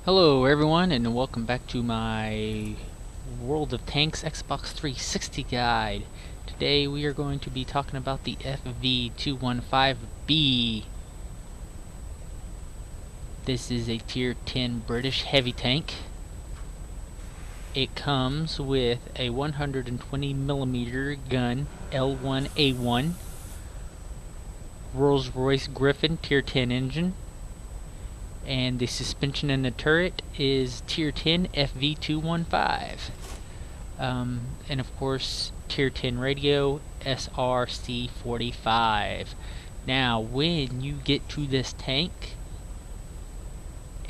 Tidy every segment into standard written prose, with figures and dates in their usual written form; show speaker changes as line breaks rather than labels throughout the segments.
Hello everyone, and welcome back to my World of Tanks Xbox 360 guide. Today we are going to be talking about the FV215b. This is a tier 10 British heavy tank. It comes with a 120mm gun L1A1, Rolls-Royce Griffin tier 10 engine, and the suspension in the turret is tier 10 FV215. And of course, tier 10 radio SRC45. Now, when you get to this tank,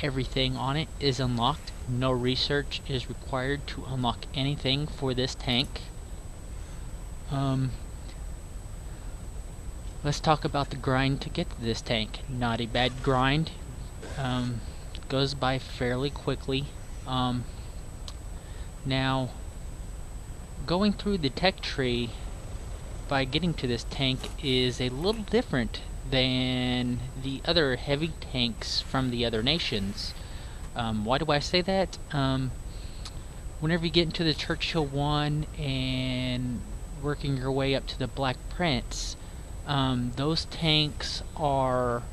everything on it is unlocked. No research is required to unlock anything for this tank. Let's talk about the grind to get to this tank. Not a bad grind. Goes by fairly quickly. Now, going through the tech tree by getting to this tank is a little different than the other heavy tanks from the other nations. Why do I say that? Whenever you get into the Churchill 1 and working your way up to the Black Prince, those tanks are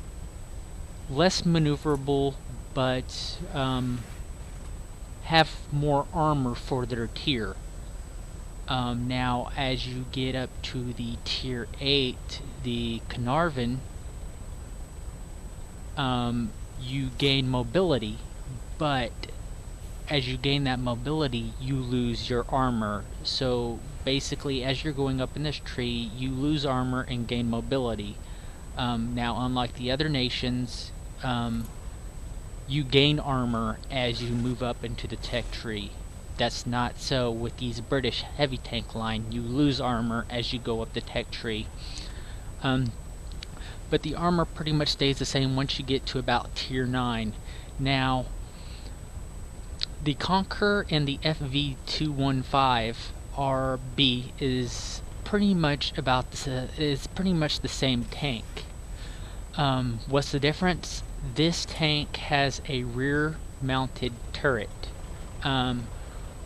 less maneuverable, but have more armor for their tier. Now, as you get up to the tier 8, the Carnarvon, you gain mobility, but as you gain that mobility, you lose your armor. So basically, as you're going up in this tree, you lose armor and gain mobility. Now, unlike the other nations, you gain armor as you move up into the tech tree. That's not so with these British heavy tank line. You lose armor as you go up the tech tree. But the armor pretty much stays the same once you get to about tier 9. Now, the Conqueror and the FV215RB is pretty much the same tank. What's the difference? This tank has a rear-mounted turret,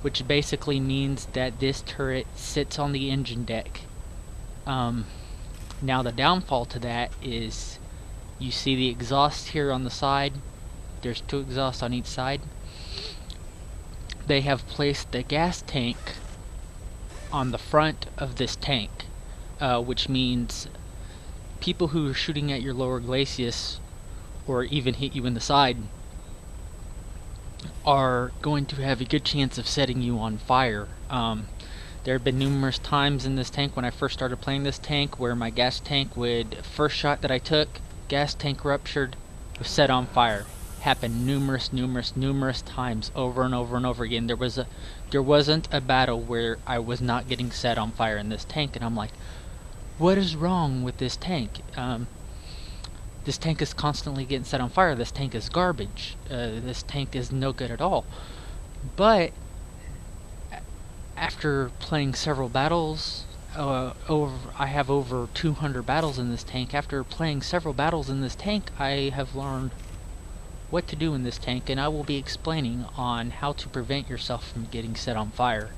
which basically means that this turret sits on the engine deck. Now the downfall to that is you see the exhaust here on the side. There's 2 exhausts on each side. They have placed the gas tank on the front of this tank, which means people who are shooting at your lower glacis or even hit you in the side are going to have a good chance of setting you on fire. There have been numerous times in this tank when I first started playing this tank where my gas tank would, first shot that I took, gas tank ruptured, was set on fire. Happened numerous times over and over again. There wasn't a battle where I was not getting set on fire in this tank, and I'm like, what is wrong with this tank? This tank is constantly getting set on fire. This tank is garbage. This tank is no good at all. But after playing several battles, I have over 200 battles in this tank. After playing several battles in this tank, I have learned what to do in this tank, and I will be explaining on how to prevent yourself from getting set on fire.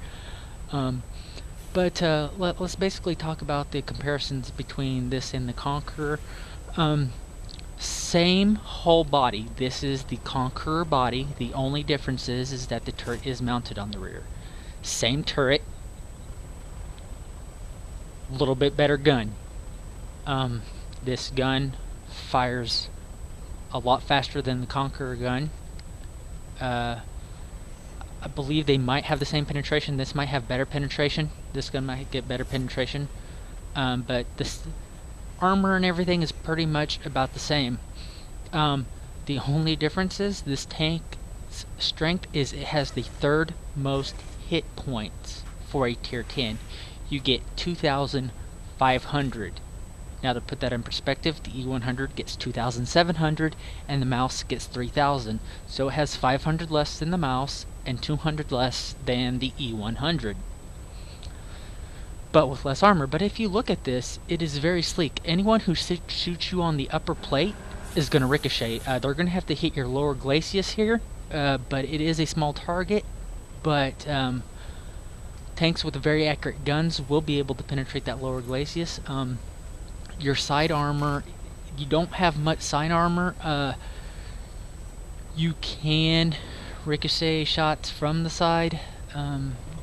Let's basically talk about the comparisons between this and the Conqueror. Same whole body. This is the Conqueror body. The only difference is that the turret is mounted on the rear. Same turret. Little bit better gun. This gun fires a lot faster than the Conqueror gun. I believe they might have the same penetration. This might have better penetration. This gun might get better penetration. But this armor and everything is pretty much about the same. The only difference is this tank's strength is it has the 3rd most hit points for a tier 10. You get 2,500. Now to put that in perspective, the E100 gets 2,700 and the mouse gets 3,000. So it has 500 less than the mouse and 200 less than the E100. But with less armor. But if you look at this, it is very sleek. Anyone who shoots you on the upper plate is going to ricochet. They're going to have to hit your lower glacis here, but it is a small target. But tanks with very accurate guns will be able to penetrate that lower glacis. Your side armor, you don't have much side armor. You can ricochet shots from the side.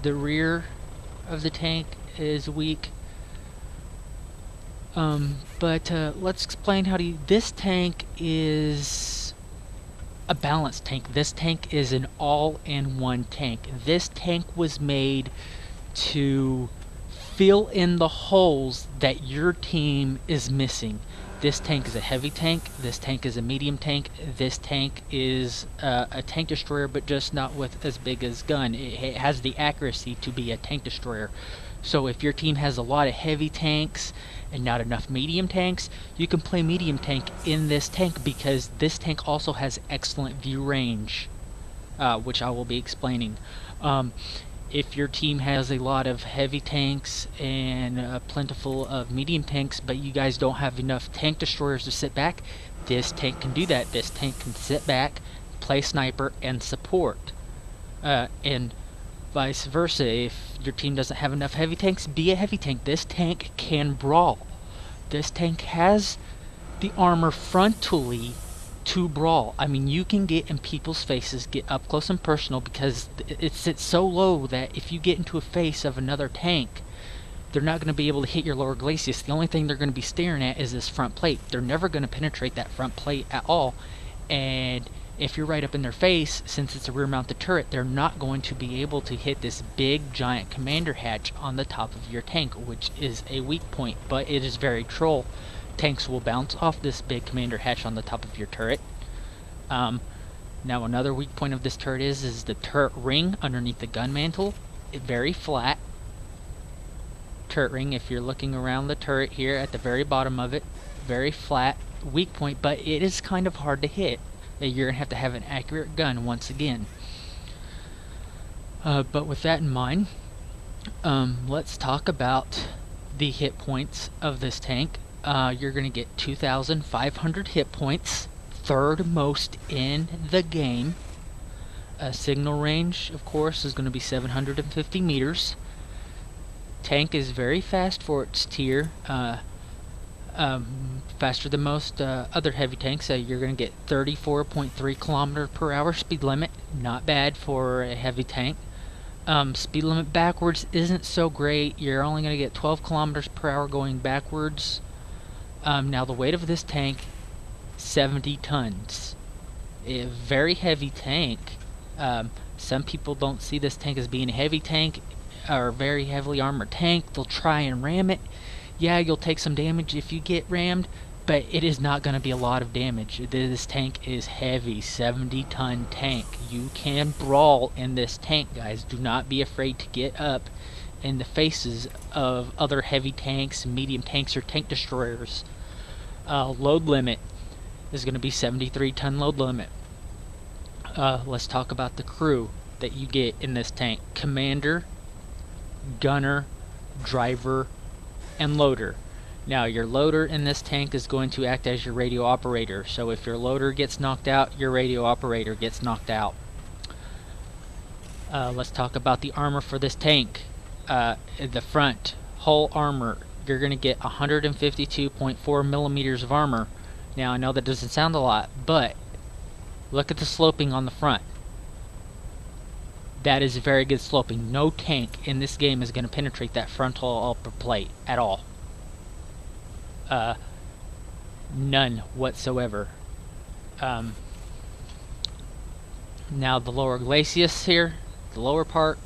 The rear of the tank is weak. But let's explain how to use this tank. Is a balanced tank. This tank is an all-in-one tank. This tank was made to fill in the holes that your team is missing. This tank is a heavy tank. This tank is a medium tank. This tank is a tank destroyer, but just not with as big as gun. It has the accuracy to be a tank destroyer. So if your team has a lot of heavy tanks and not enough medium tanks, you can play medium tank in this tank, because this tank also has excellent view range, which I will be explaining. If your team has a lot of heavy tanks and plentiful of medium tanks, but you guys don't have enough tank destroyers to sit back, this tank can do that. This tank can sit back, play sniper, and support. And vice versa, if your team doesn't have enough heavy tanks, be a heavy tank. This tank can brawl. This tank has the armor frontally to brawl. I mean, you can get in people's faces, get up close and personal, because it sits so low that if you get into a face of another tank, they're not going to be able to hit your lower glacis. The only thing they're going to be staring at is this front plate. They're never going to penetrate that front plate at all. And if you're right up in their face, since it's a rear mounted turret, they're not going to be able to hit this big giant commander hatch on the top of your tank, which is a weak point, but it is very troll. Tanks will bounce off this big commander hatch on the top of your turret. Now another weak point of this turret is the turret ring underneath the gun mantle. It's very flat. Turret ring, if you're looking around the turret here at the very bottom of it, very flat, weak point, but it is kind of hard to hit. You're going to have an accurate gun once again. But with that in mind, let's talk about the hit points of this tank. You're going to get 2,500 hit points, third most in the game. Signal range, of course, is going to be 750 meters. Tank is very fast for its tier. Faster than most other heavy tanks. You're going to get 34.3 kilometer per hour speed limit. Not bad for a heavy tank. Speed limit backwards isn't so great. You're only going to get 12 kilometers per hour going backwards. Now the weight of this tank, 70 tons. A very heavy tank. Some people don't see this tank as being a heavy tank or a very heavily armored tank. They'll try and ram it. Yeah, you'll take some damage if you get rammed, but it is not going to be a lot of damage. This tank is heavy, 70-ton tank. You can brawl in this tank, guys. Do not be afraid to get up in the faces of other heavy tanks, medium tanks, or tank destroyers. Load limit is going to be 73-ton load limit. Let's talk about the crew that you get in this tank. Commander, gunner, driver, and loader. Now your loader in this tank is going to act as your radio operator. So if your loader gets knocked out, your radio operator gets knocked out. Let's talk about the armor for this tank. The front hull armor, you're going to get 152.4 millimeters of armor. Now I know that doesn't sound a lot, but look at the sloping on the front. That is very good sloping. No tank in this game is going to penetrate that frontal upper plate at all. None whatsoever. Now the lower glacis here, the lower part,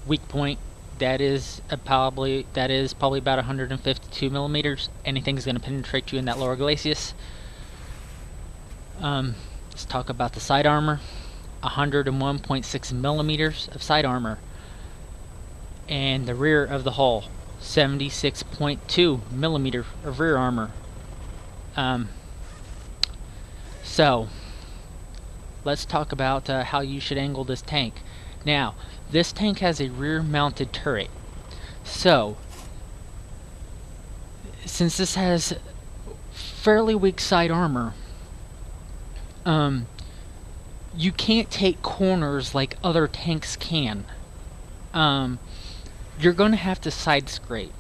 weak point. That is probably about 152 millimeters. Anything's going to penetrate you in that lower glacis. Let's talk about the side armor. 101.6 millimeters of side armor, and the rear of the hull, 76.2 millimeter of rear armor. So let's talk about how you should angle this tank. Now this tank has a rear mounted turret, so since this has fairly weak side armor, you can't take corners like other tanks can. You're going to have to side scrape.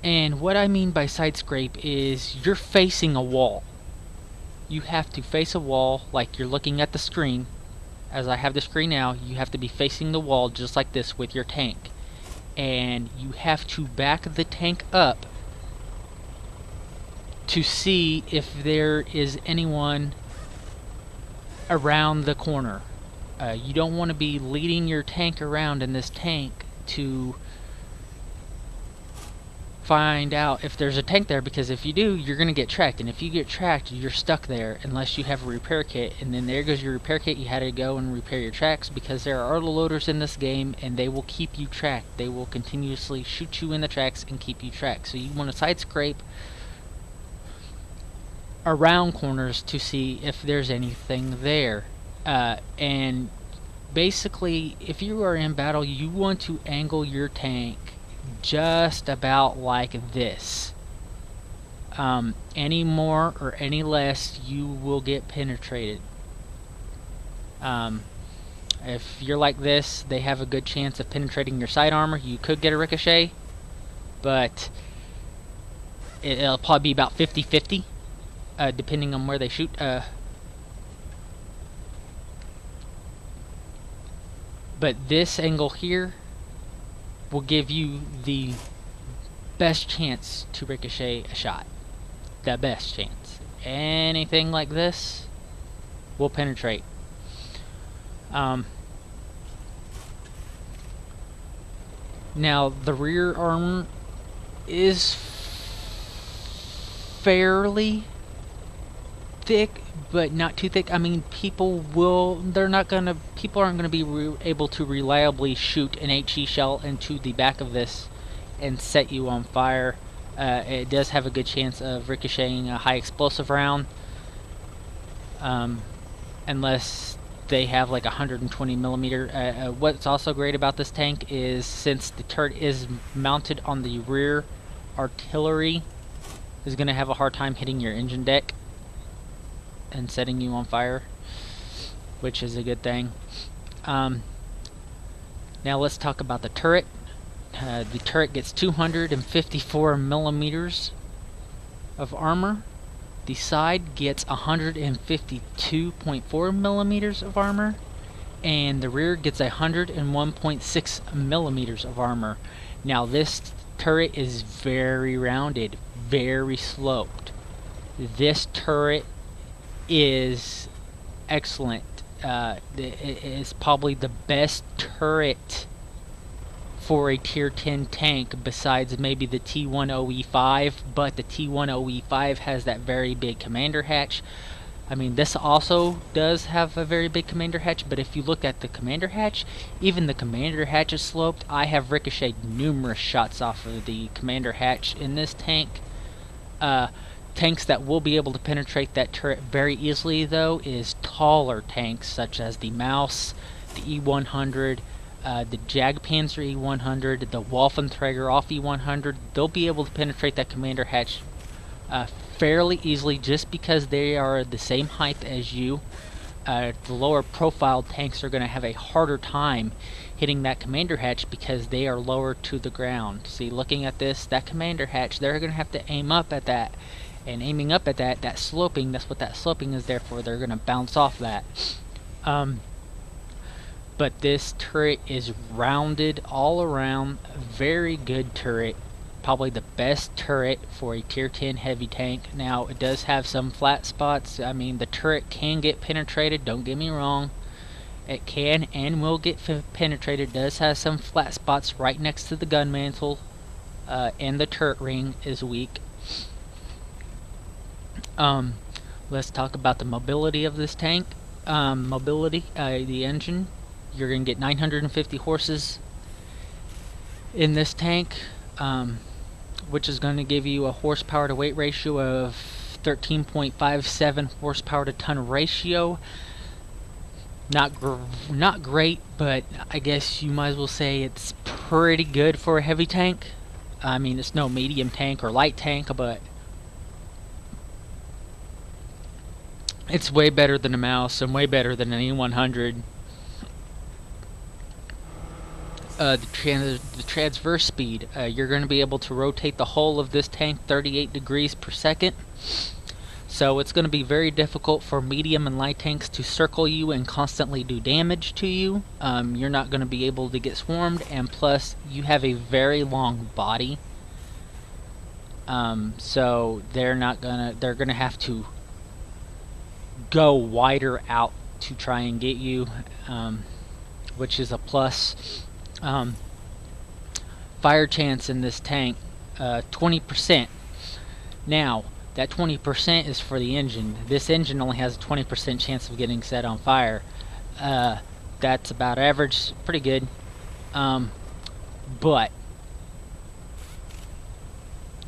And what I mean by side scrape is you're facing a wall. You have to face a wall like you're looking at the screen. As I have the screen now, you have to be facing the wall just like this with your tank. And you have to back the tank up to see if there is anyone around the corner. You don't want to be leading your tank around in this tank to find out if there's a tank there, because if you do, you're going to get tracked, and if you get tracked, you're stuck there unless you have a repair kit, and then there goes your repair kit. You had to go and repair your tracks, because there are autoloaders in this game and they will keep you tracked. They will continuously shoot you in the tracks and keep you tracked. So you want to side scrape around corners to see if there's anything there. And basically, if you are in battle, you want to angle your tank just about like this. Any more or any less, you will get penetrated. If you're like this, they have a good chance of penetrating your side armor. You could get a ricochet, but it'll probably be about 50-50, depending on where they shoot. But this angle here will give you the best chance to ricochet a shot. The best chance. Anything like this will penetrate. Now the rear armor is fairly thick, but not too thick. I mean, people aren't gonna be able to reliably shoot an HE shell into the back of this and set you on fire. It does have a good chance of ricocheting a high explosive round, unless they have like 120 millimeter. What's also great about this tank is, since the turret is mounted on the rear, artillery is gonna have a hard time hitting your engine deck and setting you on fire, which is a good thing. Now let's talk about the turret. The turret gets 254 millimeters of armor. The side gets 152.4 millimeters of armor, and the rear gets 101.6 millimeters of armor. Now this turret is very rounded, very sloped. This turret is excellent. It is probably the best turret for a tier 10 tank, besides maybe the T10E5, but the T10E5 has that very big commander hatch. I mean, this also does have a very big commander hatch, but if you look at the commander hatch, even the commander hatch is sloped. I have ricocheted numerous shots off of the commander hatch in this tank. Tanks that will be able to penetrate that turret very easily, though, is taller tanks such as the Mouse, the E100, the Jagdpanzer E100, the Waffenträger off E100. They'll be able to penetrate that commander hatch fairly easily, just because they are the same height as you. The lower profile tanks are going to have a harder time hitting that commander hatch because they are lower to the ground. See, looking at this, that commander hatch, they're going to have to aim up at that. And aiming up at that sloping, that's what that sloping is there for. They're going to bounce off that. But this turret is rounded all around. Very good turret. Probably the best turret for a tier 10 heavy tank. Now, it does have some flat spots. I mean, the turret can get penetrated, don't get me wrong. It can and will get penetrated. It does have some flat spots right next to the gun mantle. And the turret ring is weak. Let's talk about the mobility of this tank. The engine, you're going to get 950 horses in this tank, which is going to give you a horsepower to weight ratio of 13.57 horsepower to ton ratio. Not great, but I guess you might as well say it's pretty good for a heavy tank. I mean, it's no medium tank or light tank, but It's way better than a mouse and way better than an E100. The transverse speed, you're going to be able to rotate the whole of this tank 38 degrees per second. So it's going to be very difficult for medium and light tanks to circle you and constantly do damage to you. You're not going to be able to get swarmed, and plus you have a very long body. So they're gonna have to go wider out to try and get you, which is a plus. Fire chance in this tank, 20%. Now, that 20% is for the engine. This engine only has a 20% chance of getting set on fire. That's about average, pretty good. But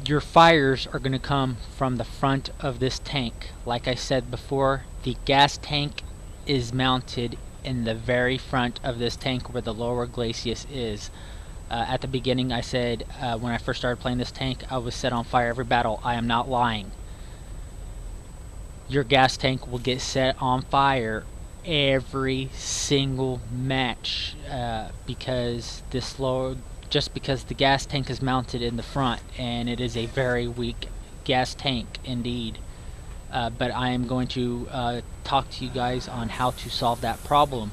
your fires are going to come from the front of this tank. Like I said before, the gas tank is mounted in the very front of this tank where the lower glacis is. At the beginning I said, when I first started playing this tank, I was set on fire every battle. I am not lying. Your gas tank will get set on fire every single match, because just because the gas tank is mounted in the front, and it is a very weak gas tank indeed. But I am going to talk to you guys on how to solve that problem.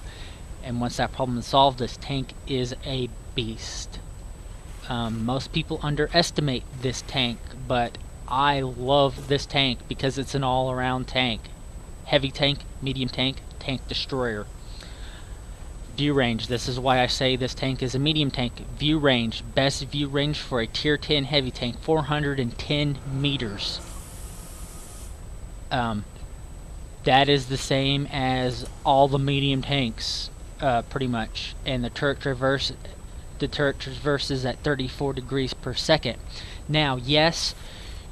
And once that problem is solved, this tank is a beast. Most people underestimate this tank, but I love this tank because it's an all-around tank. Heavy tank, medium tank, tank destroyer. View range, this is why I say this tank is a medium tank. View range, best view range for a tier 10 heavy tank, 410 meters. That is the same as all the medium tanks, pretty much. And the turret traverse is at 34 degrees per second. Now, yes,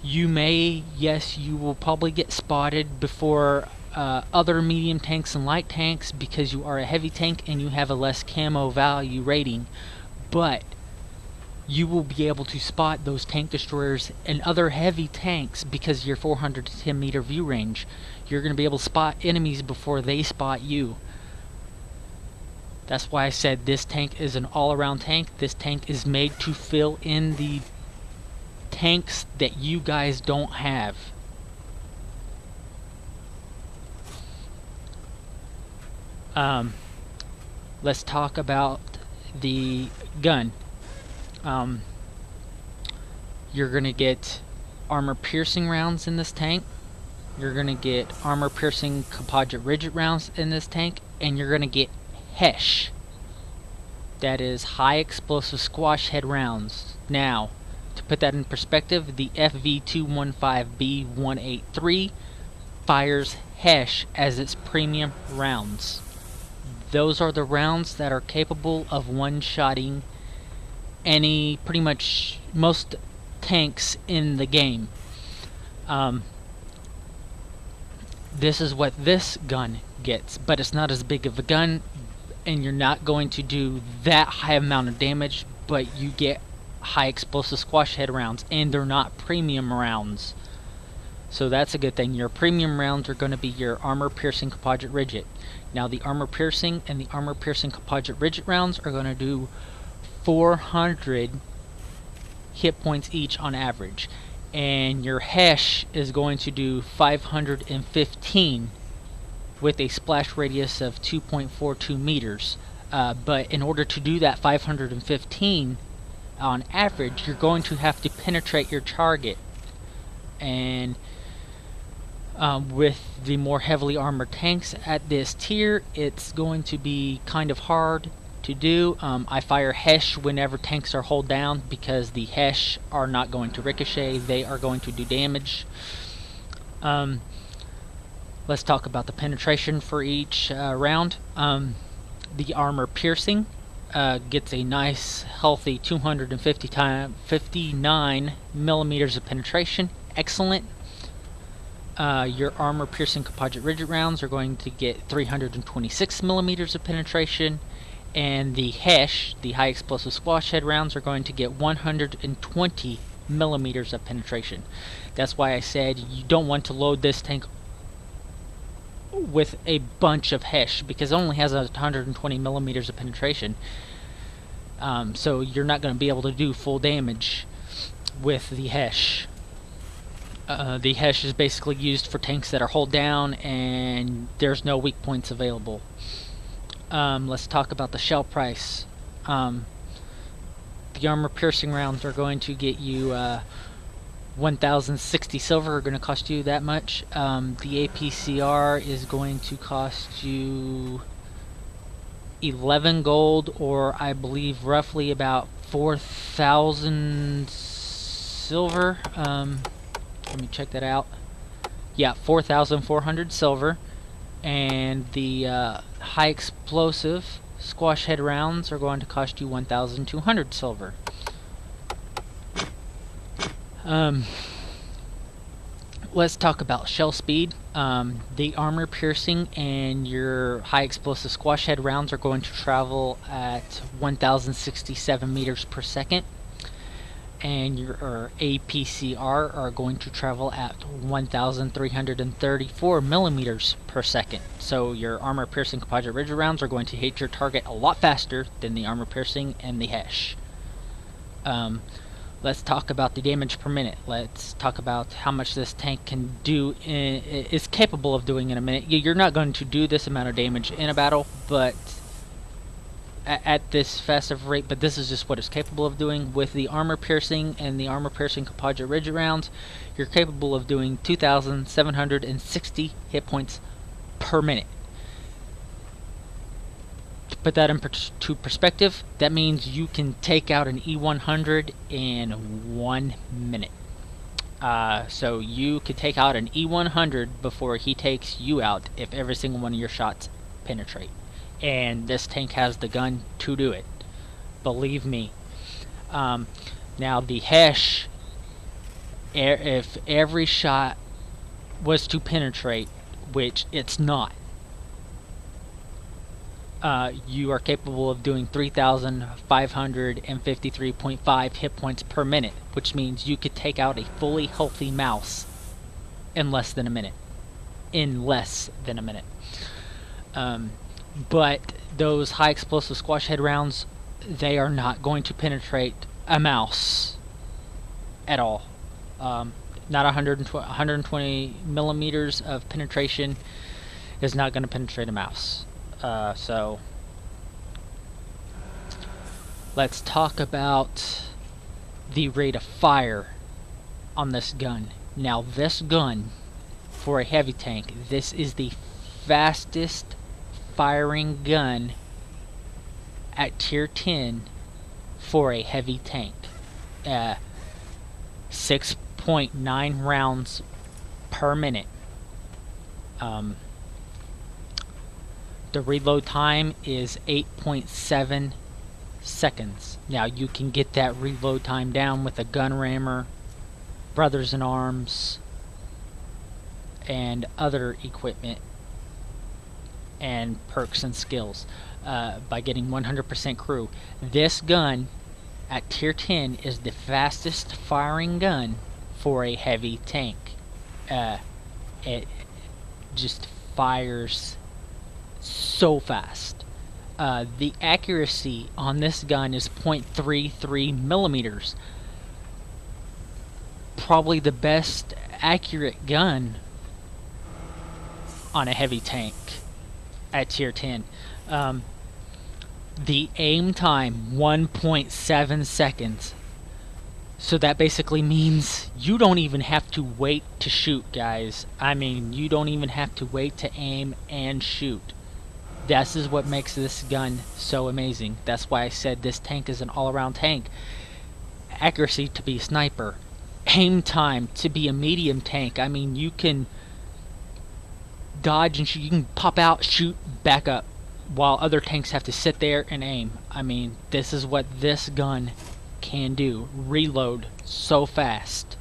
you will probably get spotted before other medium tanks and light tanks because you are a heavy tank and you have a less camo value rating, but you will be able to spot those tank destroyers and other heavy tanks because your 410 meter view range. You're going to be able to spot enemies before they spot you. That's why I said this tank is an all-around tank. This tank is made to fill in the tanks that you guys don't have. Let's talk about the gun. You're gonna get armor piercing rounds in this tank. You're gonna get armor piercing composite rigid rounds in this tank, and you're gonna get HESH. That is high explosive squash head rounds. Now, to put that in perspective, the FV215b 183 fires HESH as its premium rounds. Those are the rounds that are capable of one-shotting pretty much most tanks in the game. This is what this gun gets, but it's not as big of a gun, and you're not going to do that high amount of damage, but you get high explosive squash head rounds, and they're not premium rounds. So that's a good thing. Your premium rounds are going to be your armor piercing composite rigid. Now the armor piercing and the armor piercing composite rigid rounds are going to do 400 hit points each on average, and your HESH is going to do 515 with a splash radius of 2.42 meters. But in order to do that 515 on average, you're going to have to penetrate your target, and with the more heavily armored tanks at this tier, it's going to be kind of hard to do. I fire HESH whenever tanks are hold down because the HESH are not going to ricochet, they are going to do damage. Let's talk about the penetration for each round. The armor piercing gets a nice healthy 259 millimeters of penetration. Excellent. Your armor piercing composite rigid rounds are going to get 326 millimeters of penetration, and the HESH, the high explosive squash head rounds, are going to get 120 millimeters of penetration. That's why I said you don't want to load this tank with a bunch of HESH because it only has 120 millimeters of penetration. So you're not going to be able to do full damage with the HESH. The HESH is basically used for tanks that are hull down and there's no weak points available. Let's talk about the shell price. The armor piercing rounds are going to get you 1,060 silver, are going to cost you that much. The APCR is going to cost you 11 gold, or I believe roughly about 4,000 silver. Let me check that out. Yeah, 4,400 silver. And the high explosive squash head rounds are going to cost you 1,200 silver. Let's talk about shell speed. The armor piercing and your high explosive squash head rounds are going to travel at 1,067 meters per second. And your APCR are going to travel at 1,334 millimeters per second. So your armor piercing composite rigid rounds are going to hit your target a lot faster than the armor piercing and the HESH. Let's talk about the damage per minute. Let's talk about how much this tank can do, is capable of doing in a minute. You're not going to do this amount of damage in a battle, but at this fast of rate, but this is just what it's capable of doing. With the armor piercing and the armor piercing composite rigid rounds, you're capable of doing 2,760 hit points per minute. To put that into perspective, that means you can take out an E100 in 1 minute. So you could take out an E100 before he takes you out if every single one of your shots penetrate. And this tank has the gun to do it, believe me. Now the HESH, if every shot was to penetrate, which it's not, you are capable of doing 3,553.5 hit points per minute, which means you could take out a fully healthy mouse in less than a minute. But those high explosive squash head rounds, they are not going to penetrate a mouse at all. Not 120 millimeters of penetration is not going to penetrate a mouse. So let's talk about the rate of fire on this gun. Now this gun, for a heavy tank, this is the fastest firing gun at tier 10 for a heavy tank. 6.9 rounds per minute. The reload time is 8.7 seconds. Now you can get that reload time down with a gun rammer, brothers in arms, and other equipment and perks and skills by getting 100% crew. This gun at tier 10 is the fastest firing gun for a heavy tank. It just fires so fast. The accuracy on this gun is 0.33 millimeters. Probably the best accurate gun on a heavy tank at tier 10. The aim time 1.7 seconds. So that basically means you don't even have to wait to shoot, guys. I mean, you don't even have to wait to aim and shoot. This is what makes this gun so amazing. That's why I said this tank is an all-around tank. Accuracy to be a sniper. Aim time to be a medium tank. I mean, you can dodge and shoot. You can pop out, shoot, back up, while other tanks have to sit there and aim. I mean, this is what this gun can do. Reload so fast.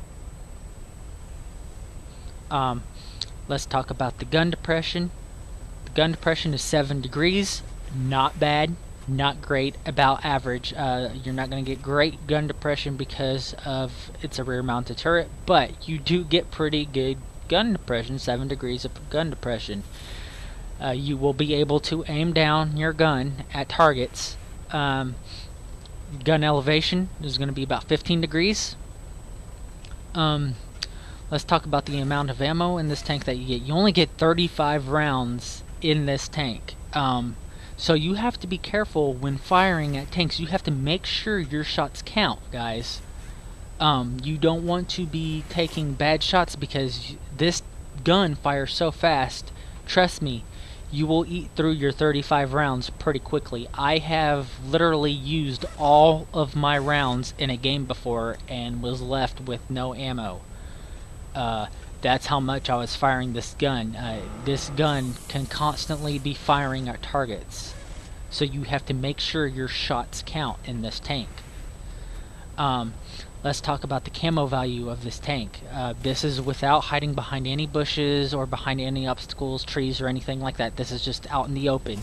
Let's talk about the gun depression. The gun depression is 7 degrees. Not bad, not great, about average. You're not going to get great gun depression because of it's a rear mounted turret, but you do get pretty good gun depression. 7 degrees of gun depression. You will be able to aim down your gun at targets. Gun elevation is going to be about 15 degrees. Let's talk about the amount of ammo in this tank that you get. You only get 35 rounds in this tank. So you have to be careful when firing at tanks. You have to make sure your shots count, guys. You don't want to be taking bad shots because this gun fires so fast. Trust me, you will eat through your 35 rounds pretty quickly. I have literally used all of my rounds in a game before and was left with no ammo. That's how much I was firing this gun. This gun can constantly be firing at targets, so you have to make sure your shots count in this tank. Let's talk about the camo value of this tank. This is without hiding behind any bushes or behind any obstacles, trees, or anything like that. This is just out in the open.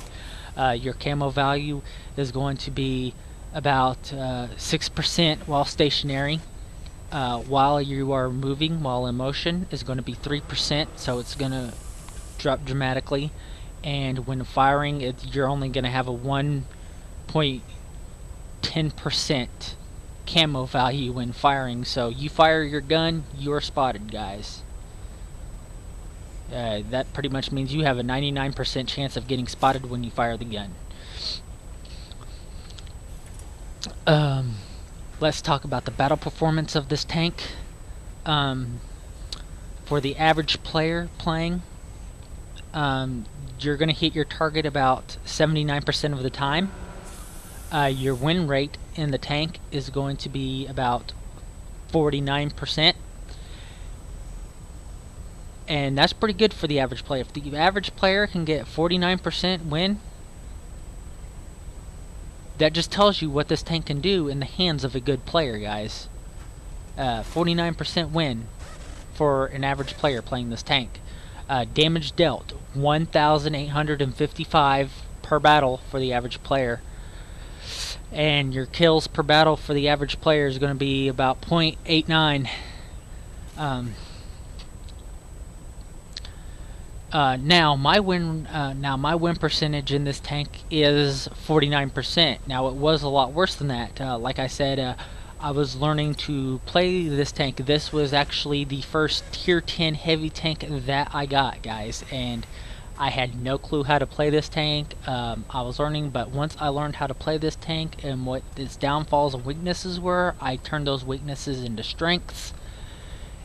Your camo value is going to be about 6% while stationary. While you are moving, while in motion, is going to be 3%, so it's going to drop dramatically. And when firing, you're only going to have a 1.10% camo value when firing. So you fire your gun, you're spotted, guys. That pretty much means you have a 99% chance of getting spotted when you fire the gun. Let's talk about the battle performance of this tank. For the average player playing, you're going to hit your target about 79% of the time. Your win rate in the tank is going to be about 49%. And that's pretty good for the average player. If the average player can get 49% win, that just tells you what this tank can do in the hands of a good player, guys. 49% win for an average player playing this tank. Damage dealt, 1,855 per battle for the average player. And your kills per battle for the average player is going to be about 0.89. Now my win percentage in this tank is 49%. Now it was a lot worse than that. Like I said, I was learning to play this tank. This was actually the first tier 10 heavy tank that I got, guys, and I had no clue how to play this tank. I was learning, but once I learned how to play this tank and what its downfalls and weaknesses were, I turned those weaknesses into strengths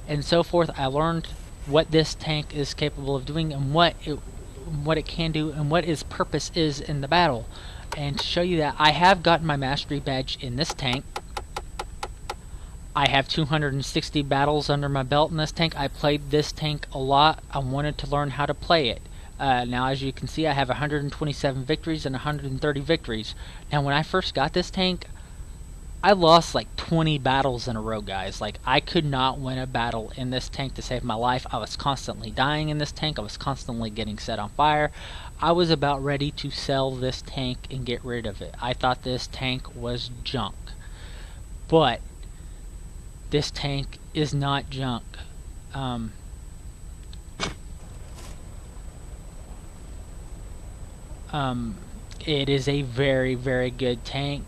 and so forth. I learned what this tank is capable of doing and what it can do and what its purpose is in the battle. And to show you that, I have gotten my mastery badge in this tank. I have 260 battles under my belt in this tank. I played this tank a lot. I wanted to learn how to play it. Now, as you can see, I have 127 victories and 130 victories. Now, when I first got this tank, I lost like 20 battles in a row, guys. Like, I could not win a battle in this tank to save my life. I was constantly dying in this tank. I was constantly getting set on fire. I was about ready to sell this tank and get rid of it. I thought this tank was junk. But this tank is not junk. It is a very, very good tank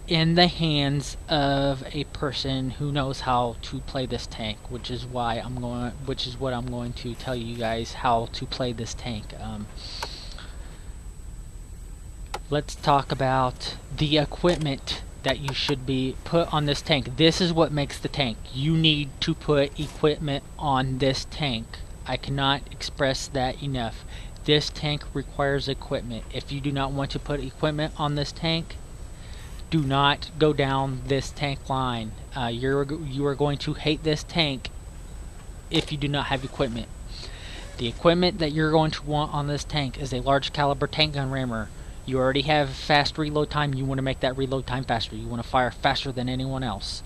in the hands of a person who knows how to play this tank, which is what I'm going to tell you guys how to play this tank. Let's talk about the equipment that you should be put on this tank. This is what makes the tank. You need to put equipment on this tank. I cannot express that enough. This tank requires equipment. If you do not want to put equipment on this tank, do not go down this tank line. You are going to hate this tank if you do not have equipment. The equipment that you're going to want on this tank is a large caliber tank gun rammer. You already have fast reload time. You want to make that reload time faster. You want to fire faster than anyone else.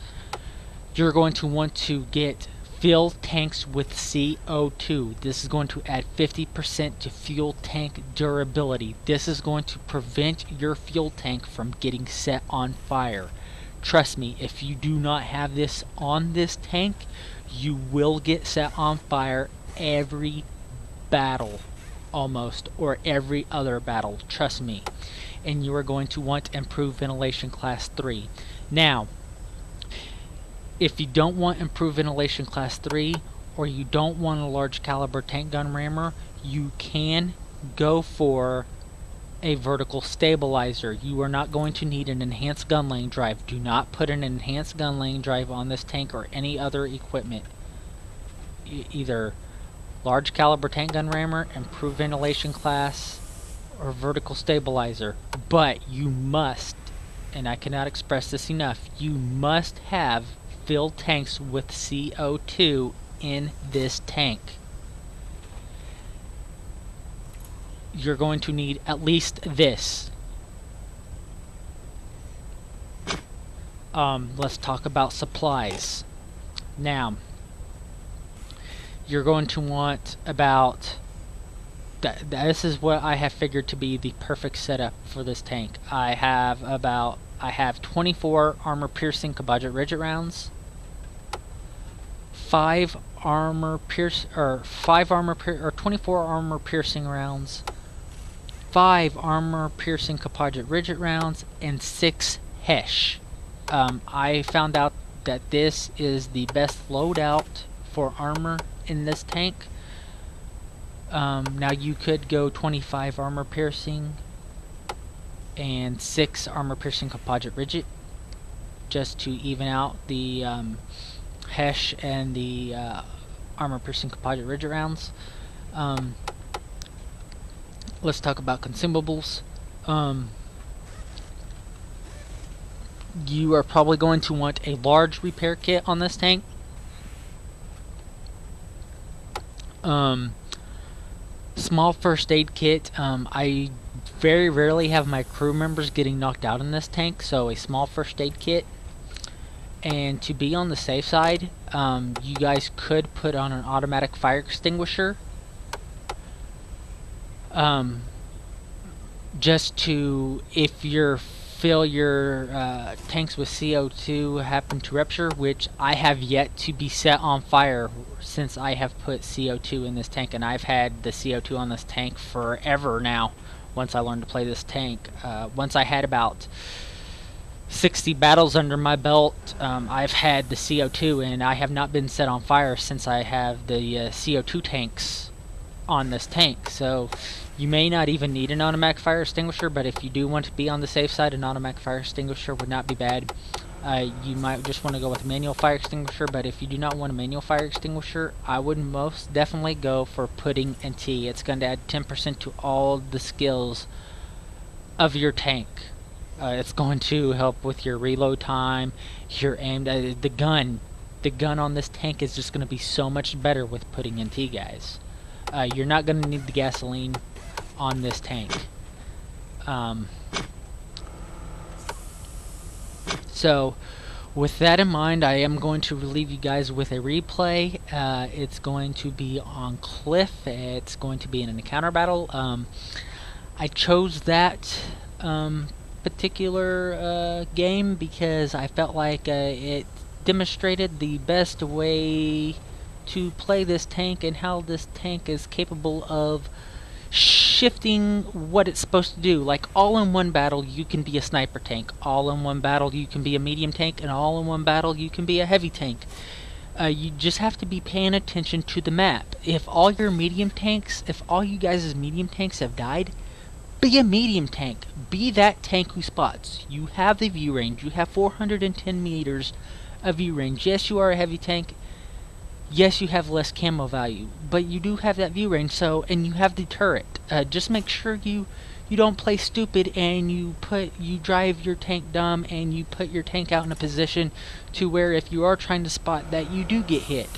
You're going to want to get fill tanks with CO2. This is going to add 50% to fuel tank durability. This is going to prevent your fuel tank from getting set on fire. Trust me, if you do not have this on this tank, you will get set on fire every battle. almost, or every other battle, trust me. And you are going to want improved ventilation class 3. Now, if you don't want improved ventilation class 3, or you don't want a large caliber tank gun rammer, you can go for a vertical stabilizer. You are not going to need an enhanced gun lane drive. Do not put an enhanced gun lane drive on this tank or any other equipment. Either large caliber tank gun rammer, improved ventilation class, or vertical stabilizer. But you must, and I cannot express this enough, you must have filled tanks with CO2 in this tank. You're going to need at least this. Let's talk about supplies. Now, you're going to want about... This is what I have figured to be the perfect setup for this tank. I have 24 armor-piercing composite rigid rounds, 24 armor-piercing rounds, 5 armor-piercing composite rigid rounds, and 6 HESH. I found out that this is the best loadout for armor in this tank. Now you could go 25 armor-piercing and 6 armor-piercing composite rigid, just to even out the HESH and the armor-piercing composite rigid rounds. Let's talk about consumables. You are probably going to want a large repair kit on this tank. Small first aid kit. I very rarely have my crew members getting knocked out in this tank, so a small first aid kit. And to be on the safe side, you guys could put on an automatic fire extinguisher. Just to, if you fill your tanks with CO2 happen to rupture, which I have yet to be set on fire since I have put CO2 in this tank, and I've had the CO2 on this tank forever now. Once I learned to play this tank, once I had about 60 battles under my belt, I've had the CO2, and I have not been set on fire since I have the CO2 tanks on this tank. So you may not even need an automatic fire extinguisher, but if you do want to be on the safe side, an automatic fire extinguisher would not be bad. You might just want to go with a manual fire extinguisher, but if you do not want a manual fire extinguisher, I would most definitely go for pudding and tea. It's going to add 10% to all the skills of your tank. It's going to help with your reload time, your aim, the gun on this tank is just going to be so much better with pudding and tea, guys. You're not going to need the gasoline on this tank. So with that in mind, I am going to leave you guys with a replay. It's going to be on Cliff. It's going to be in an encounter battle. I chose that particular game because I felt like it demonstrated the best way to play this tank and how this tank is capable of shifting what it's supposed to do. Like, all in one battle you can be a sniper tank, all in one battle you can be a medium tank, and all in one battle you can be a heavy tank. You just have to be paying attention to the map. If all your medium tanks, if all you guys' medium tanks have died, be a medium tank. Be that tank who spots. You have the view range. You have 410 meters of view range. Yes, you are a heavy tank. Yes, you have less camo value, but you do have that view range. So, and you have the turret. Just make sure you don't play stupid and you drive your tank dumb and you put your tank out in a position to where if you are trying to spot that you do get hit.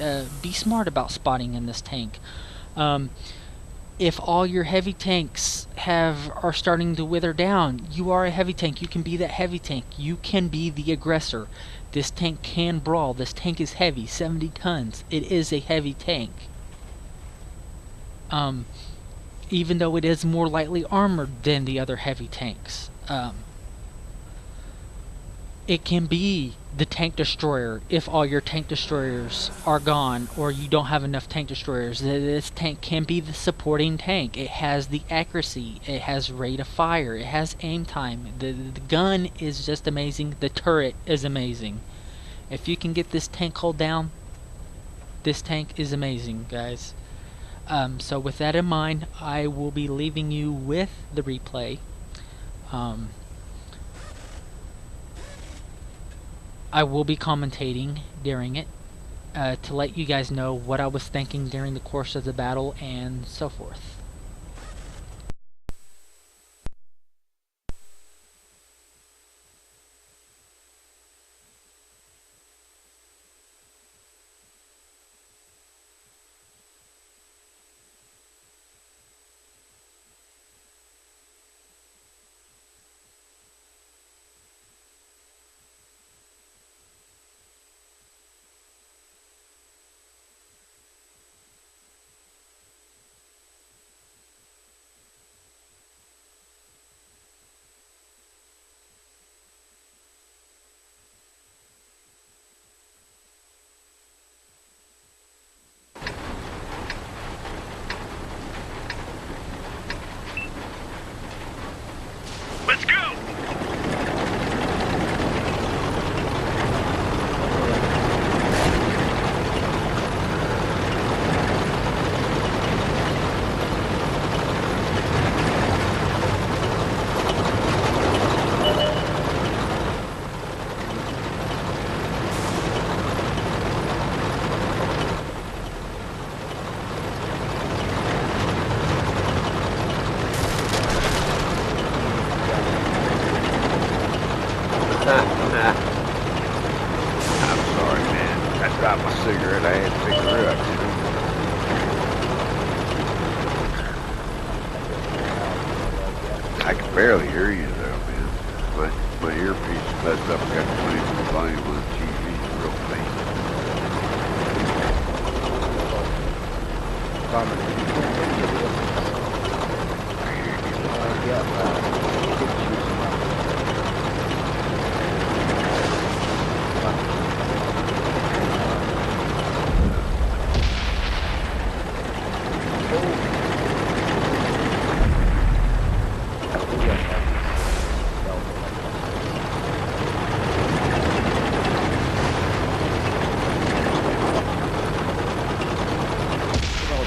Be smart about spotting in this tank. If all your heavy tanks are starting to wither down, you are a heavy tank. You can be that heavy tank. You can be the aggressor. This tank can brawl. This tank is heavy, 70 tons. It is a heavy tank. Even though it is more lightly armored than the other heavy tanks. It can be the tank destroyer if all your tank destroyers are gone or you don't have enough tank destroyers. This tank can be the supporting tank. It has the accuracy, it has rate of fire, it has aim time. The gun is just amazing. The turret is amazing. If you can get this tank hull down, this tank is amazing, guys. So with that in mind, I will be leaving you with the replay. I will be commentating during it to let you guys know what I was thinking during the course of the battle and so forth.
Let's go! I'm sorry, man. I dropped my cigarette. I had to pick her up, you know. I can barely hear you, though, man. My earpiece is messed up. I got to put it in the volume on the TV real faint.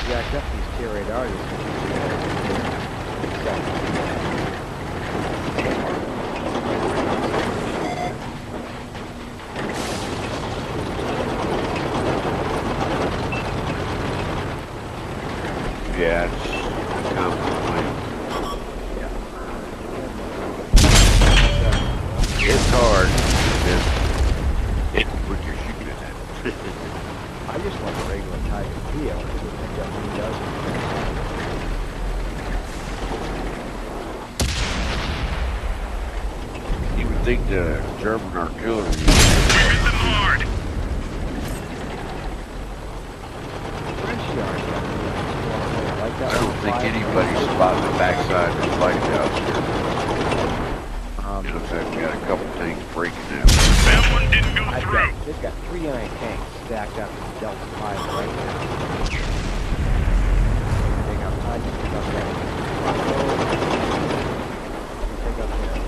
Jacked up these tier 8 artists.
Yeah, it's complicated. It's hard. It's when you're shooting at it.
I just want a regular Tiger feel.
You would think the German artillery would hit them hard. I don't think anybody's spotting the backside of the lighthouse here. Looks like we got a couple things breaking out. That one didn't go through.
They've got 3 iron tanks stacked up in Delta 5 right now. They got I just pick up that. Pick up there.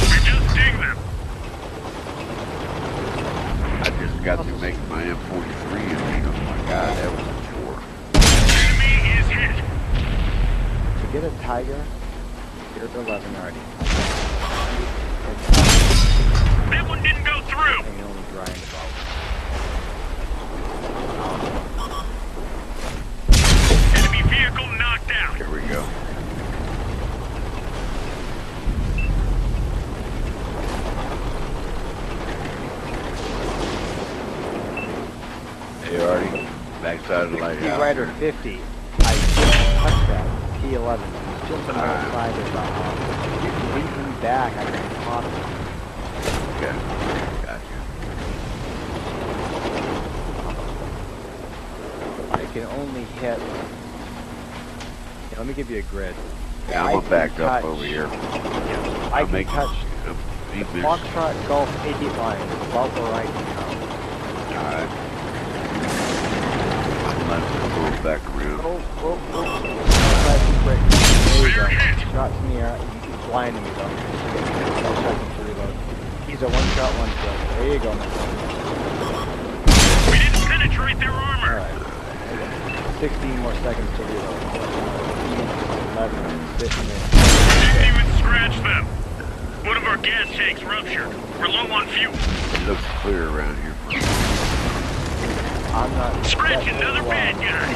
We just dinged them. I just got to make my M43 and oh my god, that was a chore. Enemy is hit.
To get a Tiger, you're at 11 already.
That one didn't go through.
And you only grind about.
Enemy vehicle knocked out. Here we go. Hey, Artie. Backside of the lighthouse.
He's right at 50. I just touched that. T11. He's just outside of the house. You can lead me back. I can pop him.
Okay. Gotcha.
I can only hit. Let me give you a grid.
Yeah, I'm backed up over here.
I can touch.
He missed.
Foxtrot Golf 8 line is about right now.
Alright. I'm gonna go back around.
Oh. Flash break. There you go. Shots in the air. He's blinding me though. 12 seconds to reload. He's a one shot, one kill. There you go, man.
We didn't penetrate their armor.
Alright. 16 more seconds to reload. 11, 15 minutes.
Didn't even scratch them. One of our gas tanks ruptured. We're low on fuel.
It looks clear around here for me.
I'm not.
Scratch another bad guy.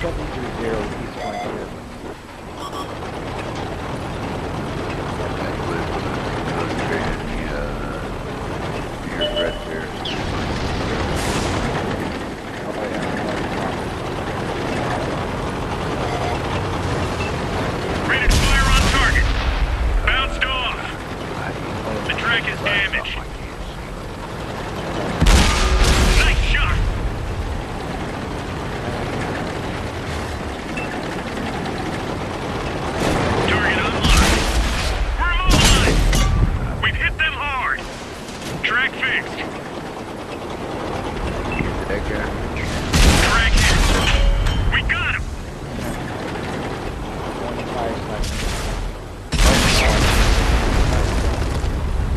730 East Frontier.
You're right there.
Oh yeah.
Ready to fire on target. Bounced off. The track is damaged. Nice shot. Target unlocked. We're immobilized. We've hit them hard. Track fixed.
That guy.
Track hit. We got him.
25 seconds.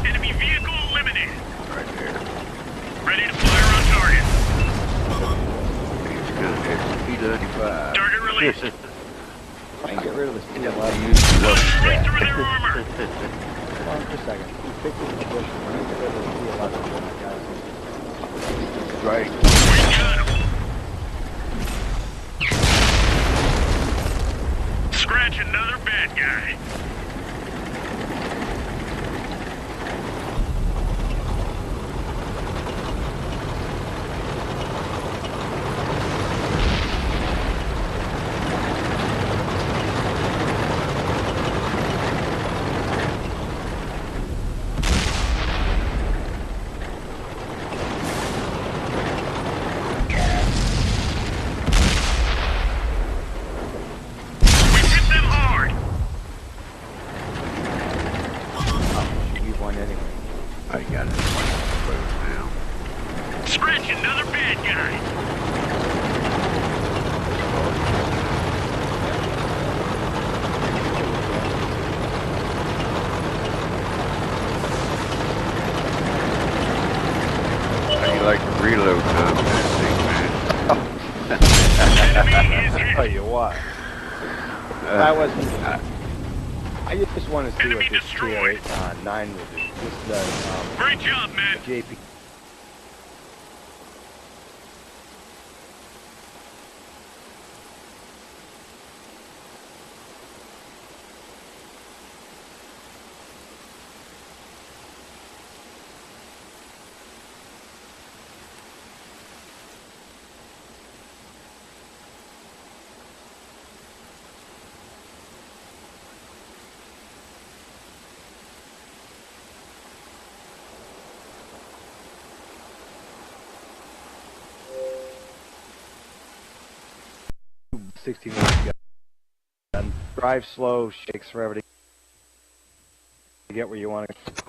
Enemy vehicle eliminated.
Right there.
Ready to fire on target.
He's got an FV215.
Target released.
I can get rid of this
He
T11.
used to love
Straight through
that.
their armor.
Hold on for a second. You pick this position. Let me get rid of this T11 for my guys.
Right.
We got him. Scratch another bad guy. We hit them hard.
You won anyway.
I got it. Now.
Scratch another bad guy.
How you like the reload time on that
Enemy is
Tell
hit.
you what.
thing,
That
man?
wasn't. I just want to see
Enemy
what this
destroyed.
308 9 will do. This
Great job, man.
JP. $16 gun. Drive slow, shakes forever to get where you want to.